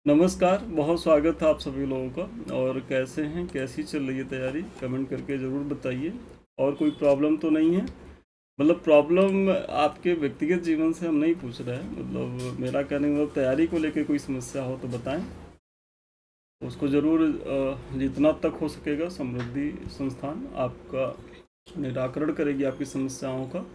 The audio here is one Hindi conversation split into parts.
नमस्कार, बहुत स्वागत है आप सभी लोगों का। और कैसे हैं, कैसी चल रही है तैयारी? कमेंट करके ज़रूर बताइए। और कोई प्रॉब्लम तो नहीं है? मतलब प्रॉब्लम आपके व्यक्तिगत जीवन से हम नहीं पूछ रहे हैं, मतलब मेरा कहने का मतलब तैयारी को लेके कोई समस्या हो तो बताएं। उसको ज़रूर जितना तक हो सकेगा समृद्धि संस्थान आपका निराकरण करेगी आपकी समस्याओं का।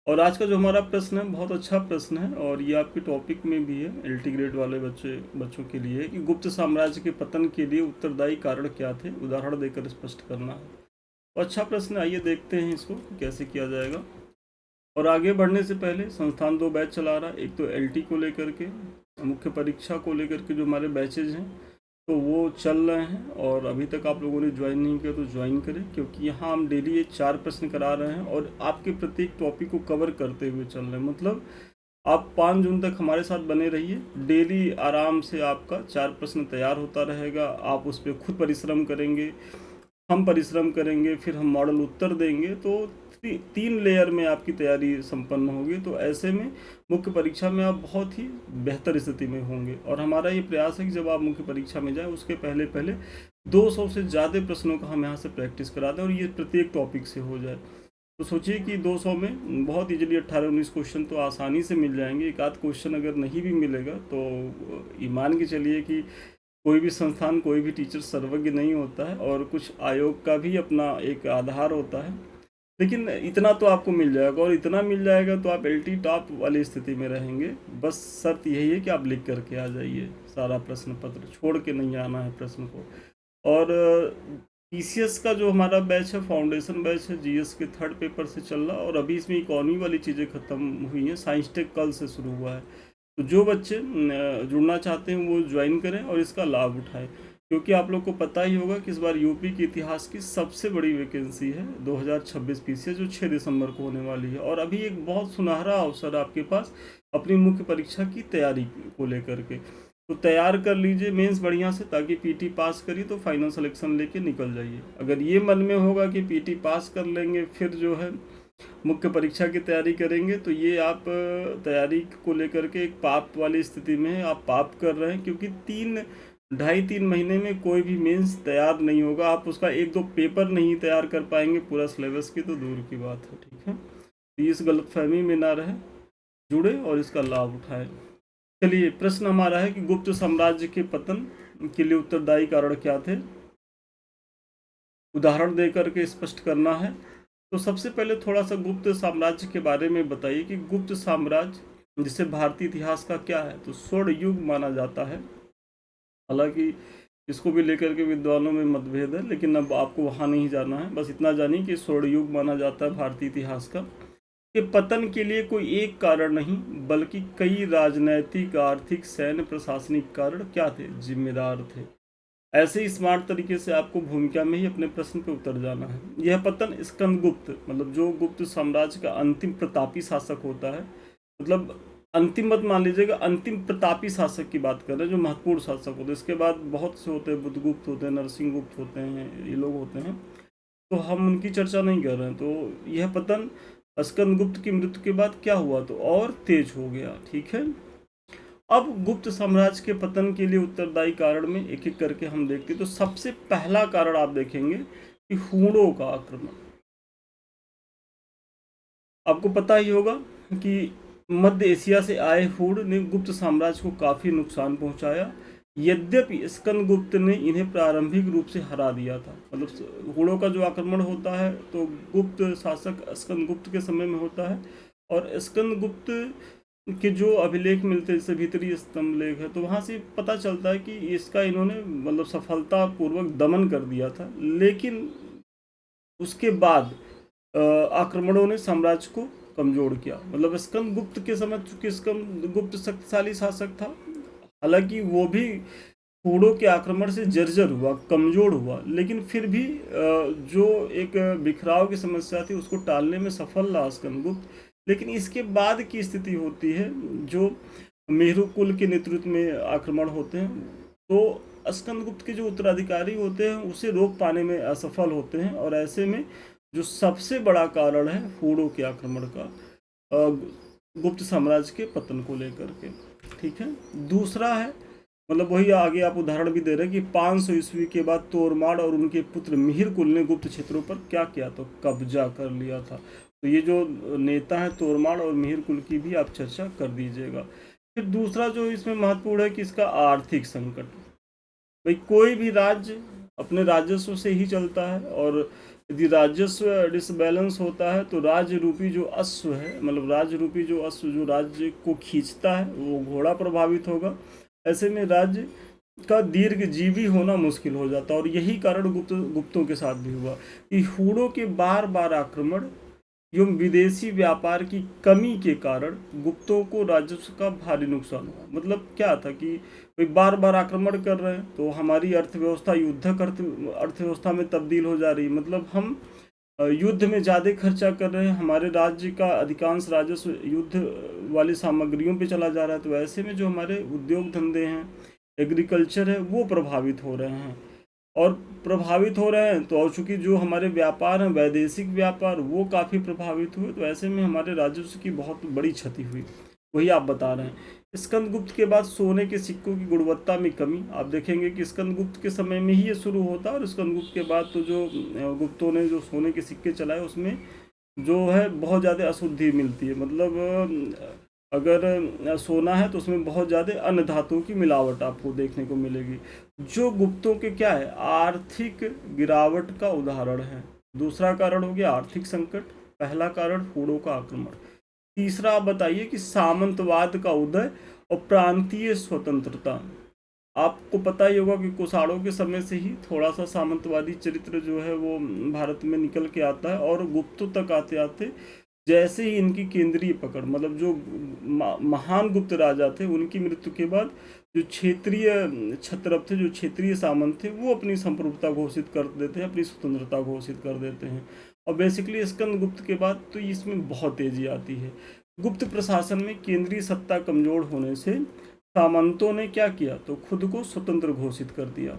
और आज का जो हमारा प्रश्न है बहुत अच्छा प्रश्न है, और ये आपके टॉपिक में भी है, एलटी ग्रेड वाले बच्चों के लिए, कि गुप्त साम्राज्य के पतन के लिए उत्तरदायी कारण क्या थे, उदाहरण देकर स्पष्ट करना है। तो अच्छा प्रश्न है, आइए देखते हैं इसको कैसे किया जाएगा। और आगे बढ़ने से पहले संस्थान दो बैच चला रहा है, एक तो एलटी को लेकर के, मुख्य परीक्षा को लेकर के जो हमारे बैचेज हैं तो वो चल रहे हैं। और अभी तक आप लोगों ने ज्वाइन नहीं किया तो ज्वाइन करें, क्योंकि यहाँ हम डेली ये 4 प्रश्न करा रहे हैं और आपके प्रत्येक टॉपिक को कवर करते हुए चल रहे हैं। मतलब आप 5 जून तक हमारे साथ बने रहिए, डेली आराम से आपका 4 प्रश्न तैयार होता रहेगा। आप उस पर खुद परिश्रम करेंगे, हम परिश्रम करेंगे, फिर हम मॉडल उत्तर देंगे, तो 3 लेयर में आपकी तैयारी संपन्न होगी। तो ऐसे में मुख्य परीक्षा में आप बहुत ही बेहतर स्थिति में होंगे। और हमारा ये प्रयास है कि जब आप मुख्य परीक्षा में जाएं उसके पहले पहले 200 से ज़्यादा प्रश्नों का हम यहाँ से प्रैक्टिस करा दें, और ये प्रत्येक टॉपिक से हो जाए। तो सोचिए कि 200 में बहुत इजीली 18-19 क्वेश्चन तो आसानी से मिल जाएंगे। एक आध क्वेश्चन अगर नहीं भी मिलेगा तो ये मान के चलिए कि कोई भी संस्थान, कोई भी टीचर सर्वज्ञ नहीं होता है, और कुछ आयोग का भी अपना एक आधार होता है। लेकिन इतना तो आपको मिल जाएगा, और इतना मिल जाएगा तो आप एलटी टॉप वाली स्थिति में रहेंगे। बस शर्त यही है कि आप लिख करके आ जाइए, सारा प्रश्न पत्र छोड़ के नहीं आना है प्रश्न को। और पीसीएस का जो हमारा बैच है, फाउंडेशन बैच है, जीएस के 3rd पेपर से चल रहा, और अभी इसमें इकोनॉमी वाली चीज़ें ख़त्म हुई हैं। साइंस टेक कल से शुरू हुआ है। तो जो बच्चे जुड़ना चाहते हैं वो ज्वाइन करें और इसका लाभ उठाएं, क्योंकि आप लोग को पता ही होगा कि इस बार यूपी के इतिहास की सबसे बड़ी वैकेंसी है 2026 पीसीएस, जो 6 दिसंबर को होने वाली है। और अभी एक बहुत सुनहरा अवसर है आपके पास अपनी मुख्य परीक्षा की तैयारी को लेकर के। तो तैयार कर लीजिए मेंस बढ़िया से, ताकि पीटी पास करिए तो फाइनल सिलेक्शन लेके निकल जाइए। अगर ये मन में होगा कि पीटी पास कर लेंगे फिर जो है मुख्य परीक्षा की तैयारी करेंगे, तो ये आप तैयारी को लेकर के एक पाप वाली स्थिति में है, आप पाप कर रहे हैं। क्योंकि 2.5-3 महीने में कोई भी मेंस तैयार नहीं होगा। आप उसका 1-2 पेपर नहीं तैयार कर पाएंगे, पूरा सिलेबस की तो दूर की बात है। ठीक है, तो इस गलतफहमी में ना रहे, जुड़े और इसका लाभ उठाएं। चलिए, प्रश्न हमारा है कि गुप्त साम्राज्य के पतन के लिए उत्तरदायी कारण क्या थे, उदाहरण दे करके स्पष्ट करना है। तो सबसे पहले थोड़ा सा गुप्त साम्राज्य के बारे में बताइए कि गुप्त साम्राज्य जिसे भारतीय इतिहास का क्या है, तो स्वर्ण युग माना जाता है। हालांकि इसको भी लेकर के विद्वानों में मतभेद है, लेकिन अब आपको वहाँ नहीं जाना है। बस इतना जानिए कि स्वर्ण युग माना जाता है भारतीय इतिहास का। के पतन के लिए कोई एक कारण नहीं, बल्कि कई राजनैतिक, आर्थिक, सैन्य, प्रशासनिक कारण क्या थे, जिम्मेदार थे। ऐसे ही स्मार्ट तरीके से आपको भूमिका में ही अपने प्रश्न पे उतर जाना है। यह पतन स्कंदगुप्त, मतलब जो गुप्त साम्राज्य का अंतिम प्रतापी शासक होता है, मतलब अंतिम मत मान लीजिएगा, अंतिम प्रतापी शासक की बात कर रहे हैं, जो महत्वपूर्ण शासक होते हैं। इसके बाद बहुत से होते हैं, बुद्धगुप्त होते हैं, नरसिंहगुप्त होते हैं, ये लोग होते हैं, तो हम उनकी चर्चा नहीं कर रहे हैं। तो यह पतन स्कंदगुप्त की मृत्यु के बाद क्या हुआ, तो और तेज हो गया। ठीक है, अब गुप्त साम्राज्य के पतन के लिए उत्तरदायी कारण में एक एक करके हम देखते हैं। तो सबसे पहला कारण आप देखेंगे कि हूणों का आक्रमण। आपको पता ही होगा कि मध्य एशिया से आए हूण ने गुप्त साम्राज्य को काफ़ी नुकसान पहुंचाया। यद्यपि स्कंदगुप्त ने इन्हें प्रारंभिक रूप से हरा दिया था। मतलब हूणों का जो आक्रमण होता है तो गुप्त शासक स्कंदगुप्त के समय में होता है। और स्कंदगुप्त के जो अभिलेख मिलते हैं, जैसे भीतरी स्तंभ लेख है, तो वहाँ से पता चलता है कि इसका इन्होंने मतलब सफलतापूर्वक दमन कर दिया था। लेकिन उसके बाद आक्रमणों ने साम्राज्य को कमजोर किया। मतलब स्कंदगुप्त के समय, चूंकि स्कंदगुप्त शक्तिशाली शासक था, हालांकि वो भी हूणों के आक्रमण से जर्जर हुआ, कमजोर हुआ, लेकिन फिर भी जो एक बिखराव की समस्या थी उसको टालने में सफल रहा स्कंदगुप्त। लेकिन इसके बाद की स्थिति होती है, जो मेहरू कुल के नेतृत्व में आक्रमण होते हैं, तो स्कंदगुप्त के जो उत्तराधिकारी होते हैं उसे रोक पाने में असफल होते हैं। और ऐसे में जो सबसे बड़ा कारण है हूणों के आक्रमण का, गुप्त साम्राज्य के पतन को लेकर के। ठीक है, दूसरा है मतलब वही आगे आप उदाहरण भी दे रहे हैं कि 500 ईस्वी के बाद तोरमाड़ और उनके पुत्र मिहिर कुल ने गुप्त क्षेत्रों पर क्या किया, तो कब्जा कर लिया था। तो ये जो नेता है तोरमाड़ और मिहिर कुल की भी आप चर्चा कर दीजिएगा। फिर दूसरा जो इसमें महत्वपूर्ण है कि इसका आर्थिक संकट। भाई कोई भी राज्य अपने राजस्व से ही चलता है, और यदि राजस्व डिसबैलेंस होता है तो राज्य रूपी जो अश्व है, मतलब राज्य रूपी जो अश्व जो राज्य को खींचता है, वो घोड़ा प्रभावित होगा। ऐसे में राज्य का दीर्घजीवी होना मुश्किल हो जाता है। और यही कारण गुप्तों के साथ भी हुआ कि हूणों के बार बार आक्रमण एवं विदेशी व्यापार की कमी के कारण गुप्तों को राजस्व का भारी नुकसान हुआ। मतलब क्या था कि भाई बार बार आक्रमण कर रहे हैं तो हमारी अर्थव्यवस्था युद्धक अर्थव्यवस्था में तब्दील हो जा रही है। मतलब हम युद्ध में ज़्यादा खर्चा कर रहे हैं, हमारे राज्य का अधिकांश राजस्व युद्ध वाली सामग्रियों पे चला जा रहा है। तो ऐसे में जो हमारे उद्योग धंधे हैं, एग्रीकल्चर है, वो प्रभावित हो रहे हैं। और प्रभावित हो रहे हैं तो और चूंकि जो हमारे व्यापार हैं, वैदेशिक व्यापार, वो काफ़ी प्रभावित हुए। तो ऐसे में हमारे राजस्व की बहुत बड़ी क्षति हुई। वही आप बता रहे हैं। स्कंदगुप्त के बाद सोने के सिक्कों की गुणवत्ता में कमी। आप देखेंगे कि स्कंदगुप्त के समय में ही ये शुरू होता है, और स्कंदगुप्त के बाद तो जो गुप्तों ने जो सोने के सिक्के चलाए उसमें जो है बहुत ज़्यादा अशुद्धि मिलती है। मतलब अगर सोना है तो उसमें बहुत ज़्यादा अन्य धातुओं की मिलावट आपको देखने को मिलेगी, जो गुप्तों के क्या है, आर्थिक गिरावट का उदाहरण है। दूसरा कारण हो गया आर्थिक संकट, पहला कारण हूणों का आक्रमण। तीसरा आप बताइए कि सामंतवाद का उदय और प्रांतीय स्वतंत्रता। आपको पता ही होगा कि कुषाणों के समय से ही थोड़ा सा सामंतवादी चरित्र जो है वो भारत में निकल के आता है, और गुप्तों तक आते आते जैसे ही इनकी केंद्रीय पकड़, मतलब जो महान गुप्त राजा थे उनकी मृत्यु के बाद जो क्षेत्रीय क्षत्रप थे, जो क्षेत्रीय सामंत थे, वो अपनी संप्रभुता घोषित कर देते हैं, अपनी स्वतंत्रता घोषित कर देते हैं। और बेसिकली स्कंदगुप्त के बाद तो इसमें बहुत तेजी आती है। गुप्त प्रशासन में केंद्रीय सत्ता कमजोर होने से सामंतों ने क्या किया, तो खुद को स्वतंत्र घोषित कर दिया।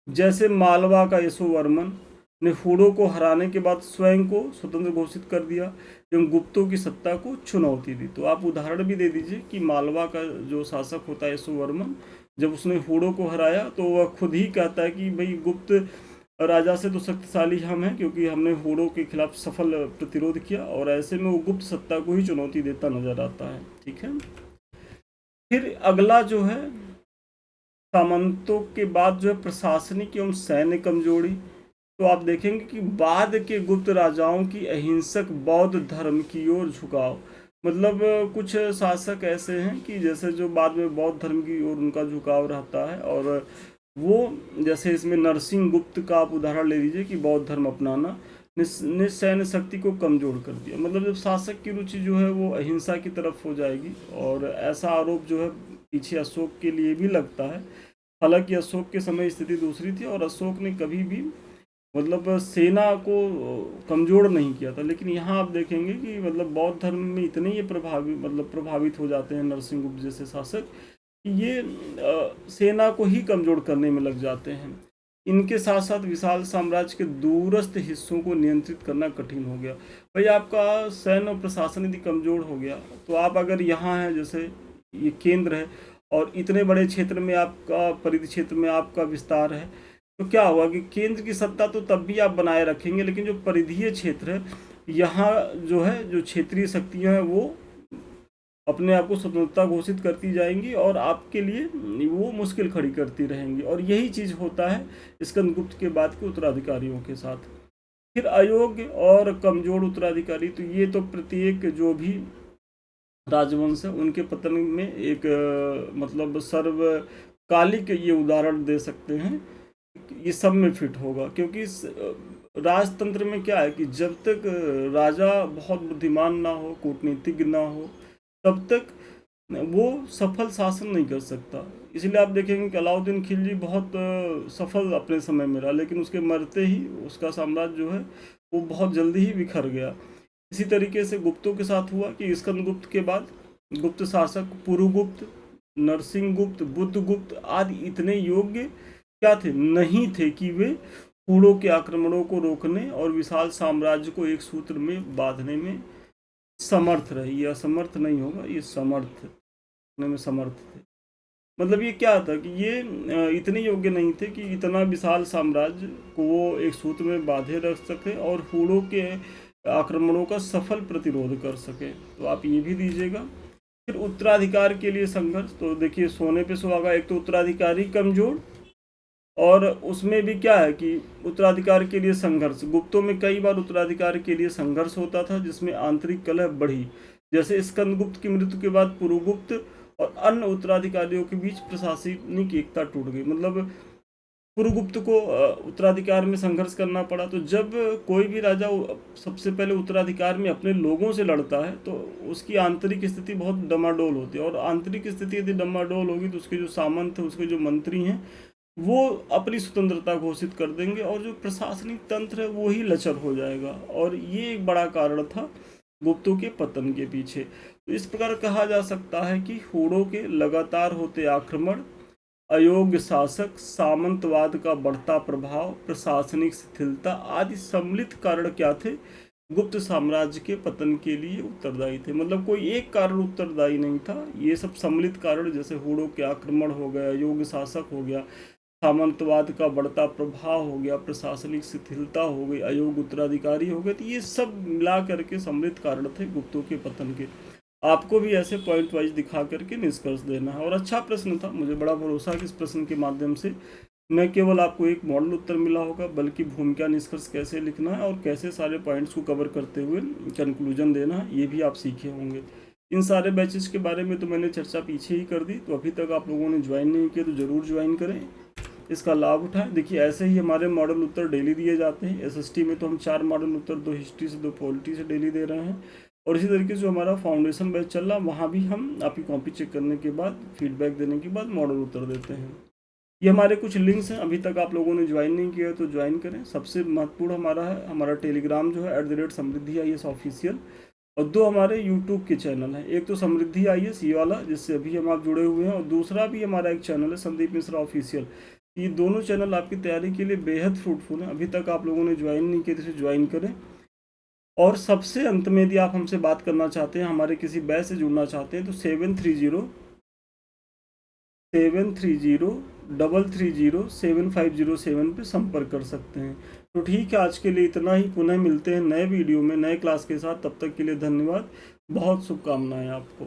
जैसे मालवा का यशोवर्मन ने हूणों को हराने के बाद स्वयं को स्वतंत्र घोषित कर दिया एवं गुप्तों की सत्ता को चुनौती दी। तो आप उदाहरण भी दे दीजिए कि मालवा का जो शासक होता है यशोवर्मन, जब उसने हूणों को हराया तो वह खुद ही कहता है कि भाई गुप्त राजा से तो शक्तिशाली हम हैं, क्योंकि हमने हूणों के खिलाफ सफल प्रतिरोध किया। और ऐसे में वो गुप्त सत्ता को ही चुनौती देता नजर आता है। ठीक है। फिर अगला जो है सामंतों के बाद जो है प्रशासनिक एवं सैन्य कमजोरी। तो आप देखेंगे कि बाद के गुप्त राजाओं की अहिंसक बौद्ध धर्म की ओर झुकाव। मतलब कुछ शासक ऐसे हैं कि जैसे जो बाद में बौद्ध धर्म की ओर उनका झुकाव रहता है, और वो जैसे इसमें नरसिंह गुप्त का आप उदाहरण ले लीजिए कि बौद्ध धर्म अपनाना ने सैन्य शक्ति को कमजोर कर दिया। मतलब जब शासक की रुचि जो है वो अहिंसा की तरफ हो जाएगी, और ऐसा आरोप जो है पीछे अशोक के लिए भी लगता है। हालांकि अशोक के समय स्थिति दूसरी थी, और अशोक ने कभी भी मतलब सेना को कमजोर नहीं किया था। लेकिन यहाँ आप देखेंगे कि मतलब बौद्ध धर्म में इतने ये प्रभावित हो जाते हैं नरसिंह गुप्त जैसे शासक, कि ये सेना को ही कमजोर करने में लग जाते हैं। इनके साथ साथ विशाल साम्राज्य के दूरस्थ हिस्सों को नियंत्रित करना कठिन हो गया। भाई आपका सैन्य और प्रशासन यदि कमजोर हो गया तो आप अगर यहाँ हैं, जैसे ये केंद्र है और इतने बड़े क्षेत्र में आपका परिधि क्षेत्र में आपका विस्तार है, तो क्या होगा कि केंद्र की सत्ता तो तब भी आप बनाए रखेंगे, लेकिन जो परिधीय क्षेत्र है यहाँ जो है जो क्षेत्रीय शक्तियाँ हैं वो अपने आप को स्वतंत्रता घोषित करती जाएंगी, और आपके लिए वो मुश्किल खड़ी करती रहेंगी। और यही चीज़ होता है स्कंदगुप्त के बाद के उत्तराधिकारियों के साथ। फिर अयोग्य और कमजोर उत्तराधिकारी, तो ये तो प्रत्येक जो भी राजवंश है उनके पतन में एक मतलब सर्वकालिक ये उदाहरण दे सकते हैं। ये सब में फिट होगा, क्योंकि राजतंत्र में क्या है कि जब तक राजा बहुत बुद्धिमान ना हो, कूटनीतिज्ञ ना हो, तब तक वो सफल शासन नहीं कर सकता। इसलिए आप देखेंगे कि अलाउद्दीन खिलजी बहुत सफल अपने समय में रहा, लेकिन उसके मरते ही उसका साम्राज्य जो है वो बहुत जल्दी ही बिखर गया। इसी तरीके से गुप्तों के साथ हुआ कि स्कंदगुप्त के बाद गुप्त शासक पुरुगुप्त, नरसिंहगुप्त, बुद्धगुप्त आदि इतने योग्य क्या थे, नहीं थे कि वे हूणों के आक्रमणों को रोकने और विशाल साम्राज्य को एक सूत्र में बांधने में समर्थ रहे। ये असमर्थ नहीं होगा, ये समर्थ में समर्थ थे। मतलब ये क्या था कि ये इतने योग्य नहीं थे कि इतना विशाल साम्राज्य को वो एक सूत्र में बांधे रख सके और हूणों के आक्रमणों का सफल प्रतिरोध कर सके। तो आप ये भी दीजिएगा। फिर उत्तराधिकार के लिए संघर्ष, तो देखिए सोने पे सुहागा, एक तो उत्तराधिकारी कमजोर, और उसमें भी क्या है कि उत्तराधिकार के लिए संघर्ष, गुप्तों में कई बार उत्तराधिकार के लिए संघर्ष होता था जिसमें आंतरिक कलह बढ़ी। जैसे स्कंदगुप्त की मृत्यु के बाद पुरुगुप्त और अन्य उत्तराधिकारियों के बीच प्रशासनिक एकता टूट गई। मतलब पुरुगुप्त को उत्तराधिकार में संघर्ष करना पड़ा। तो जब कोई भी राजा सबसे पहले उत्तराधिकार में अपने लोगों से लड़ता है तो उसकी आंतरिक स्थिति बहुत डमाडोल होती है, और आंतरिक स्थिति यदि डमाडोल होगी तो उसके जो सामंत है, उसके जो मंत्री हैं, वो अपनी स्वतंत्रता घोषित कर देंगे और जो प्रशासनिक तंत्र है वो ही लचर हो जाएगा। और ये एक बड़ा कारण था गुप्तों के पतन के पीछे। तो इस प्रकार कहा जा सकता है कि हूणों के लगातार होते आक्रमण, अयोग्य शासक, सामंतवाद का बढ़ता प्रभाव, प्रशासनिक शिथिलता आदि सम्मिलित कारण क्या थे, गुप्त साम्राज्य के पतन के लिए उत्तरदायी थे। मतलब कोई एक कारण उत्तरदायी नहीं था, ये सब सम्मिलित कारण, जैसे हूणों के आक्रमण हो गया, अयोग्य शासक हो गया, सामंतवाद का बढ़ता प्रभाव हो गया, प्रशासनिक शिथिलता हो गई, अयोग्य उत्तराधिकारी हो गए, तो ये सब मिला करके सम्मिलित कारण थे गुप्तों के पतन के। आपको भी ऐसे पॉइंट वाइज दिखा करके निष्कर्ष देना है। और अच्छा प्रश्न था, मुझे बड़ा भरोसा है कि इस प्रश्न के माध्यम से न केवल आपको एक मॉडल उत्तर मिला होगा, बल्कि भूमिका निष्कर्ष कैसे लिखना है और कैसे सारे पॉइंट्स को कवर करते हुए कंक्लूजन देना है, ये भी आप सीखे होंगे। इन सारे बैचेस के बारे में तो मैंने चर्चा पीछे ही कर दी, तो अभी तक आप लोगों ने ज्वाइन नहीं किया तो ज़रूर ज्वाइन करें, इसका लाभ उठाएं। देखिए ऐसे ही हमारे मॉडल उत्तर डेली दिए जाते हैं। एसएसटी में तो हम 4 मॉडल उत्तर, 2 हिस्ट्री से, 2 पॉलिटी से डेली दे रहे हैं। और इसी तरीके से जो हमारा फाउंडेशन बैच चल रहा है, वहाँ भी हम आपकी कॉपी चेक करने के बाद, फीडबैक देने के बाद मॉडल उत्तर देते हैं। ये हमारे कुछ लिंक्स हैं, अभी तक आप लोगों ने ज्वाइन नहीं किया तो ज्वाइन करें। सबसे महत्वपूर्ण हमारा है हमारा टेलीग्राम जो है @समृद्धि IAS ऑफिशियल, और 2 हमारे यूट्यूब के चैनल हैं। एक तो समृद्धि IAS ये वाला जिससे अभी हम आप जुड़े हुए हैं, और दूसरा भी हमारा एक चैनल है संदीप मिश्रा ऑफिशियल। ये दोनों चैनल आपकी तैयारी के लिए बेहद फ्रूटफुल हैं। अभी तक आप लोगों ने ज्वाइन नहीं किया तो इसे ज्वाइन करें। और सबसे अंत में यदि आप हमसे बात करना चाहते हैं, हमारे किसी बैच से जुड़ना चाहते हैं, तो 730730 पे संपर्क कर सकते हैं। तो ठीक है, आज के लिए इतना ही। पुनः मिलते हैं नए वीडियो में नए क्लास के साथ। तब तक के लिए धन्यवाद, बहुत शुभकामनाएं आपको।